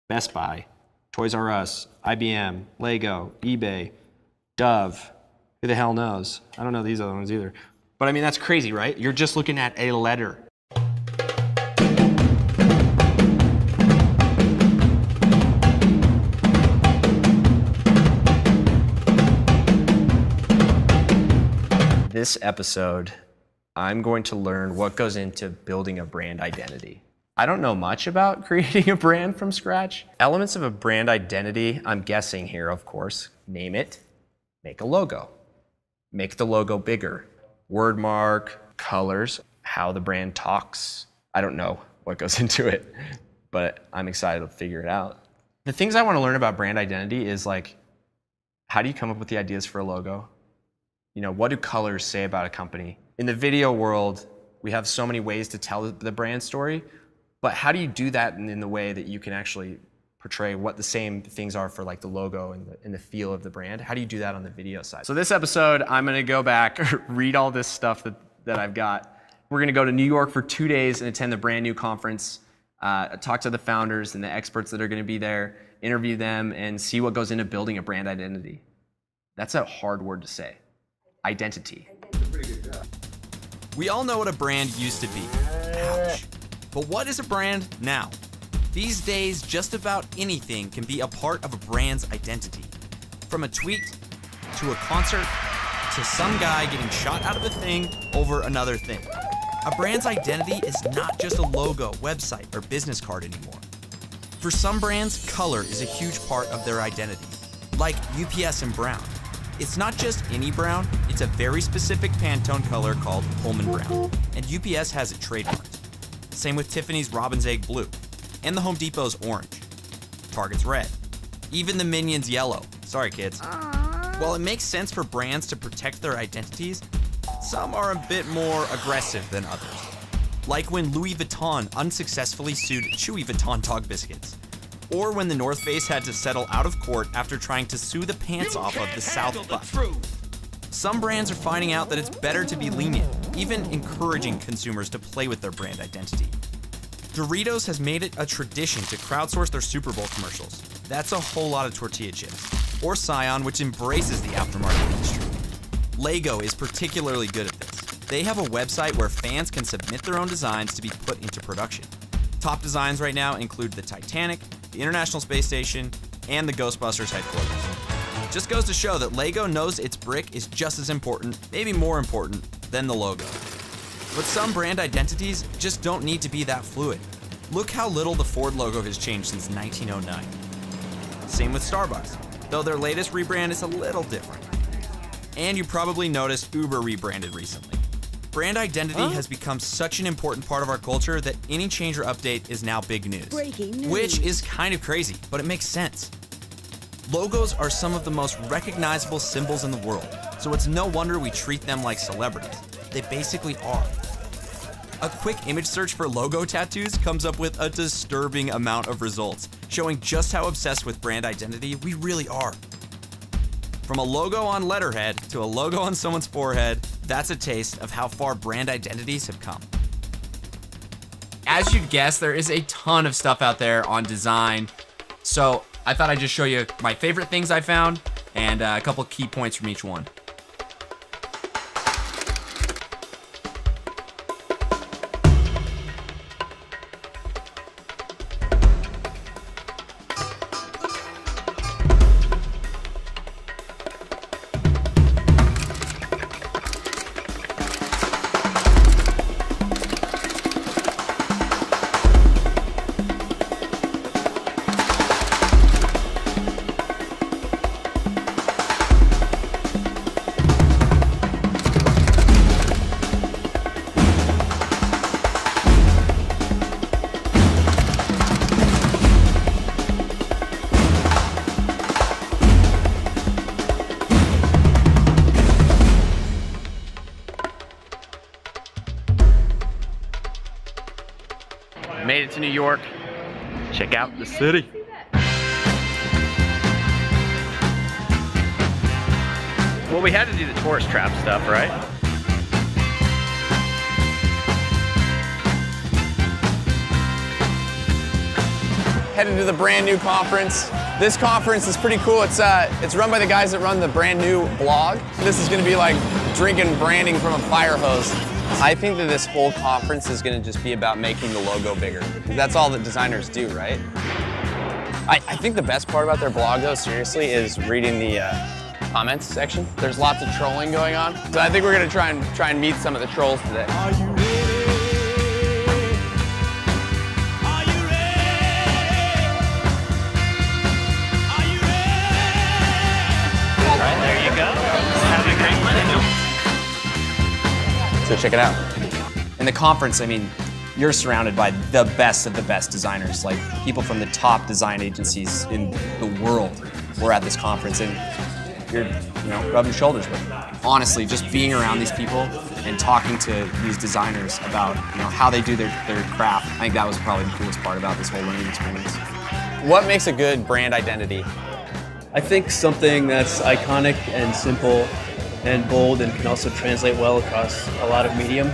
Best Buy, Toys R Us, IBM, Lego, eBay, Dove. Who the hell knows? I don't know these other ones either. But I mean, that's crazy, right? You're just looking at a letter. This episode, I'm going to learn what goes into building a brand identity. I don't know much about creating a brand from scratch. Elements of a brand identity, I'm guessing here, of course. Name it, make a logo. Make the logo bigger. Word mark, colors, how the brand talks. I don't know what goes into it, but I'm excited to figure it out. The things I want to learn about brand identity is like, how do you come up with the ideas for a logo? You know, what do colors say about a company? In the video world, we have so many ways to tell the brand story, but how do you do that in the way that you can actually portray what the same things are for like the logo and the feel of the brand? How do you do that on the video side? So this episode, I'm gonna go back, read all this stuff that I've got. We're gonna go to New York for 2 days and attend the brand new conference, talk to the founders and the experts that are gonna be there, interview them and see what goes into building a brand identity. That's a hard word to say. Identity. We all know what a brand used to be. Ouch. But what is a brand now? These days, just about anything can be a part of a brand's identity. From a tweet, to a concert, to some guy getting shot out of a thing over another thing. A brand's identity is not just a logo, website, or business card anymore. For some brands, color is a huge part of their identity, like UPS and Brown. It's not just any brown, it's a very specific Pantone color called Pullman Brown, and UPS has it trademarked. Same with Tiffany's Robin's Egg Blue, and the Home Depot's orange, Target's red, even the Minions yellow. Sorry kids. While it makes sense for brands to protect their identities, some are a bit more aggressive than others. Like when Louis Vuitton unsuccessfully sued Chewy Vuitton dog biscuits. Or when the North Face had to settle out of court after trying to sue the pants off of the South Butt. Some brands are finding out that it's better to be lenient, even encouraging consumers to play with their brand identity. Doritos has made it a tradition to crowdsource their Super Bowl commercials. That's a whole lot of tortilla chips. Or Scion, which embraces the aftermarket industry. Lego is particularly good at this. They have a website where fans can submit their own designs to be put into production. Top designs right now include the Titanic, the International Space Station, and the Ghostbusters headquarters. Just goes to show that Lego knows its brick is just as important, maybe more important, than the logo. But some brand identities just don't need to be that fluid. Look how little the Ford logo has changed since 1909. Same with Starbucks, though their latest rebrand is a little different. And you probably noticed Uber rebranded recently. Brand identity has become such an important part of our culture that any change or update is now big news. Breaking news. Which is kind of crazy, but it makes sense. Logos are some of the most recognizable symbols in the world, so it's no wonder we treat them like celebrities. They basically are. A quick image search for logo tattoos comes up with a disturbing amount of results, showing just how obsessed with brand identity we really are. From a logo on letterhead to a logo on someone's forehead, that's a taste of how far brand identities have come. As you'd guess, there is a ton of stuff out there on design. So I thought I'd just show you my favorite things I found and a couple key points from each one. Made it to New York. Check out the city. Well, we had to do the tourist trap stuff, right? headed to the Brand New conference. This conference is pretty cool. It's run by the guys that run the Brand New blog. This is gonna be like drinking branding from a fire hose. I think that this whole conference is gonna just be about making the logo bigger. That's all that designers do, right? I think the best part about their blog, though, seriously, is reading the comments section. There's lots of trolling going on. So I think we're gonna try and meet some of the trolls today. Are you ready? Are you ready? Are you ready? All right, there you go. Have a great one. So check it out. In the conference, I mean, you're surrounded by the best of the best designers, like people from the top design agencies in the world were at this conference, and you're, rubbing shoulders with them. Honestly, just being around these people and talking to these designers about, how they do their craft, I think that was probably the coolest part about this whole learning experience. What makes a good brand identity? I think something that's iconic and simple and bold and can also translate well across a lot of medium.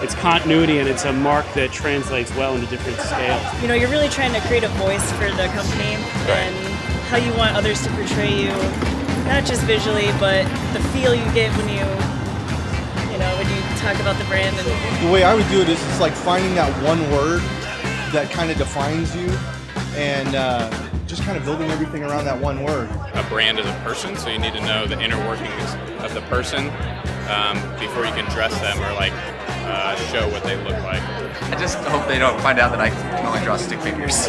It's continuity, and it's a mark that translates well into different scales. You're really trying to create a voice for the company and how you want others to portray you, not just visually, but the feel you get when you talk about the brand. And the way I would do it is it's like finding that one word that kind of defines you and just kind of building everything around that one word. A brand is a person, so you need to know the inner workings of the person before you can dress them or show what they look like. I just hope they don't find out that I can only draw stick figures.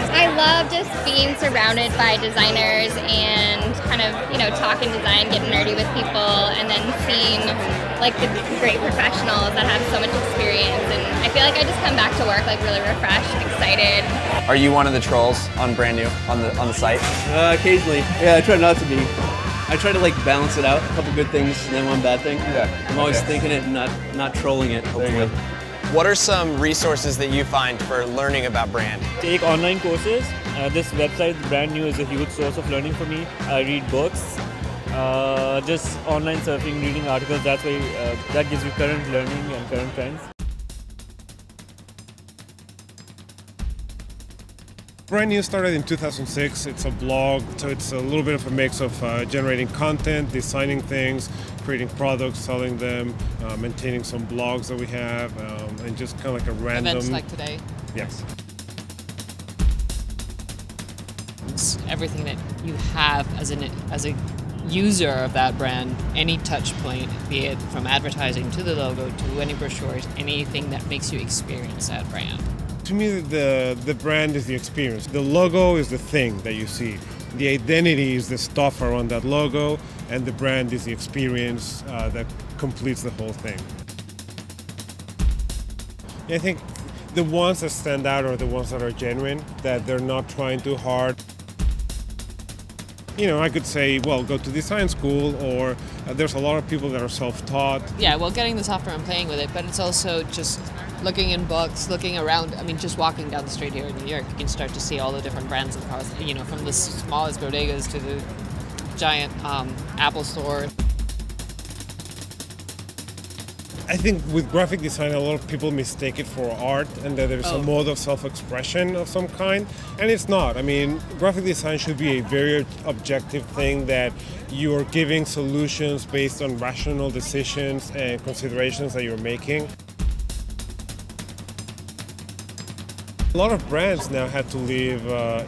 I love just being surrounded by designers and kind of, talking design, getting nerdy with people, and then seeing the great professionals that have so much experience. And I feel like I just come back to work really refreshed, excited. Are you one of the trolls on Brand New on the site? Occasionally. Yeah, I try not to be. I try to balance it out, a couple good things and then one bad thing. Yeah. I'm always thinking it and not trolling it, hopefully. What are some resources that you find for learning about brand? Take online courses. This website, Brand New, is a huge source of learning for me. I read books, just online surfing, reading articles. That's why that gives you current learning and current trends. Brand New started in 2006. It's a blog, so it's a little bit of a mix of generating content, designing things, creating products, selling them, maintaining some blogs that we have, and just kind of like a random... Events like today. Yes. It's everything that you have as a user of that brand, any touch point, be it from advertising to the logo to any brochures, anything that makes you experience that brand. To me, the brand is the experience. The logo is the thing that you see. The identity is the stuff around that logo, and the brand is the experience that completes the whole thing. I think the ones that stand out are the ones that are genuine, that they're not trying too hard. I could say, well, go to design school, or there's a lot of people that are self-taught. Yeah, well, getting the software and playing with it, but it's also just looking in books, looking around. I mean, just walking down the street here in New York, you can start to see all the different brands and cars, from the smallest bodegas to the giant Apple store. I think with graphic design, a lot of people mistake it for art and that there's a mode of self-expression of some kind, and it's not. I mean, graphic design should be a very objective thing that you're giving solutions based on rational decisions and considerations that you're making. A lot of brands now have to live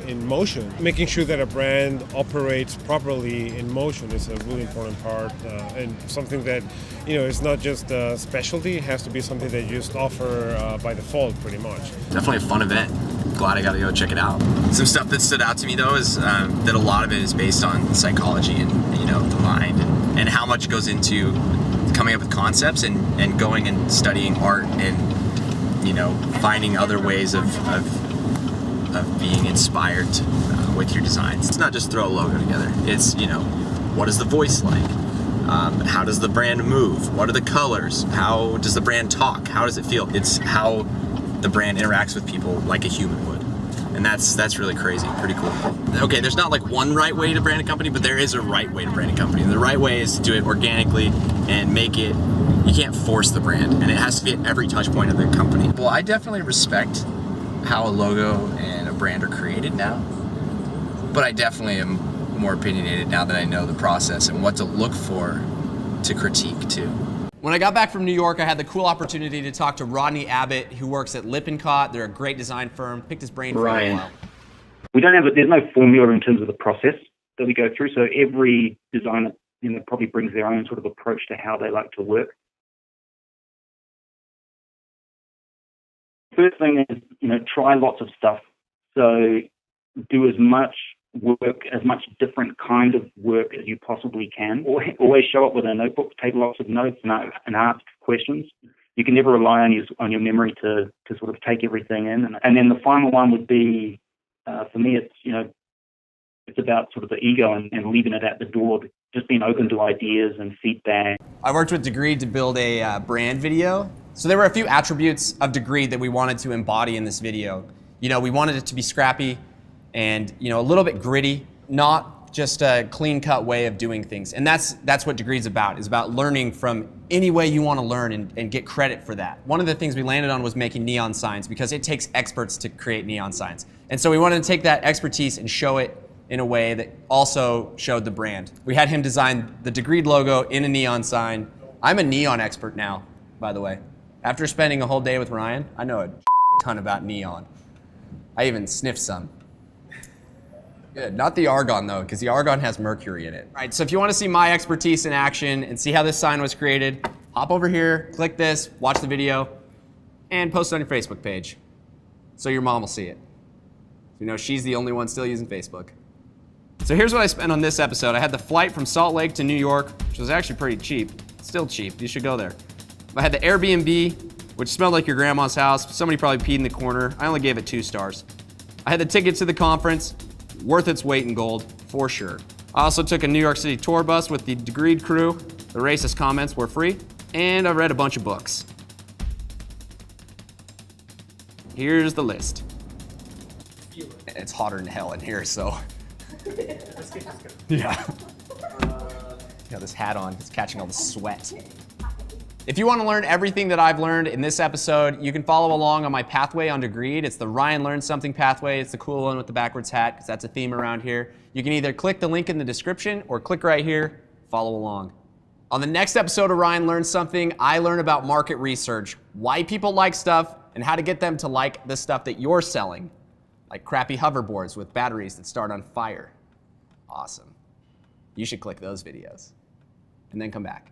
in motion. Making sure that a brand operates properly in motion is a really important part, and something that, it's not just a specialty, it has to be something that you just offer by default, pretty much. Definitely a fun event. Glad I got to go check it out. Some stuff that stood out to me, though, is that a lot of it is based on psychology and, the mind and how much goes into coming up with concepts and going and studying art and finding other ways of being inspired with your designs. It's not just throw a logo together. It's, what is the voice like? How does the brand move? What are the colors? How does the brand talk? How does it feel? It's how the brand interacts with people like a human would. And that's really crazy, pretty cool. Okay, there's not one right way to brand a company, but there is a right way to brand a company. The right way is to do it organically and make it, you can't force the brand, and it has to be at every touch point of the company. Well, I definitely respect how a logo and a brand are created now, but I definitely am more opinionated now that I know the process and what to look for to critique too. When I got back from New York, I had the cool opportunity to talk to Rodney Abbott, who works at Lippincott. They're a great design firm. Picked his brain for a Ryan. while. There's no formula in terms of the process that we go through. So every designer, probably brings their own sort of approach to how they like to work. First thing is, try lots of stuff. So do as much work, as much different kind of work as you possibly can. Always show up with a notebook, take lots of notes, and ask questions. You can never rely on your memory to sort of take everything in. And then the final one would be, for me, it's about sort of the ego and leaving it at the door, just being open to ideas and feedback. I worked with Degreed to build a brand video. So there were a few attributes of Degreed that we wanted to embody in this video. We wanted it to be scrappy and a little bit gritty, not just a clean-cut way of doing things. And that's what Degreed's about. Is about learning from any way you want to learn and get credit for that. One of the things we landed on was making neon signs because it takes experts to create neon signs. And so we wanted to take that expertise and show it in a way that also showed the brand. We had him design the Degreed logo in a neon sign. I'm a neon expert now, by the way. After spending a whole day with Ryan, I know a ton about neon. I even sniffed some. Good, not the argon though, because the argon has mercury in it. All right, so if you want to see my expertise in action and see how this sign was created, hop over here, click this, watch the video, and post it on your Facebook page so your mom will see it. She's the only one still using Facebook. So here's what I spent on this episode. I had the flight from Salt Lake to New York, which was actually pretty cheap. Still cheap, you should go there. I had the Airbnb, which smelled like your grandma's house. Somebody probably peed in the corner. I only gave it 2 stars. I had the ticket to the conference, worth its weight in gold, for sure. I also took a New York City tour bus with the Degreed crew. The racist comments were free, and I read a bunch of books. Here's the list. It's hotter than hell in here, so. Yeah. Got this hat on, it's catching all the sweat. If you want to learn everything that I've learned in this episode, you can follow along on my pathway on Degreed. It's the Ryan Learns Something pathway. It's the cool one with the backwards hat, because that's a theme around here. You can either click the link in the description or click right here, follow along. On the next episode of Ryan Learns Something, I learn about market research, why people like stuff, and how to get them to like the stuff that you're selling, like crappy hoverboards with batteries that start on fire. Awesome. You should click those videos and then come back.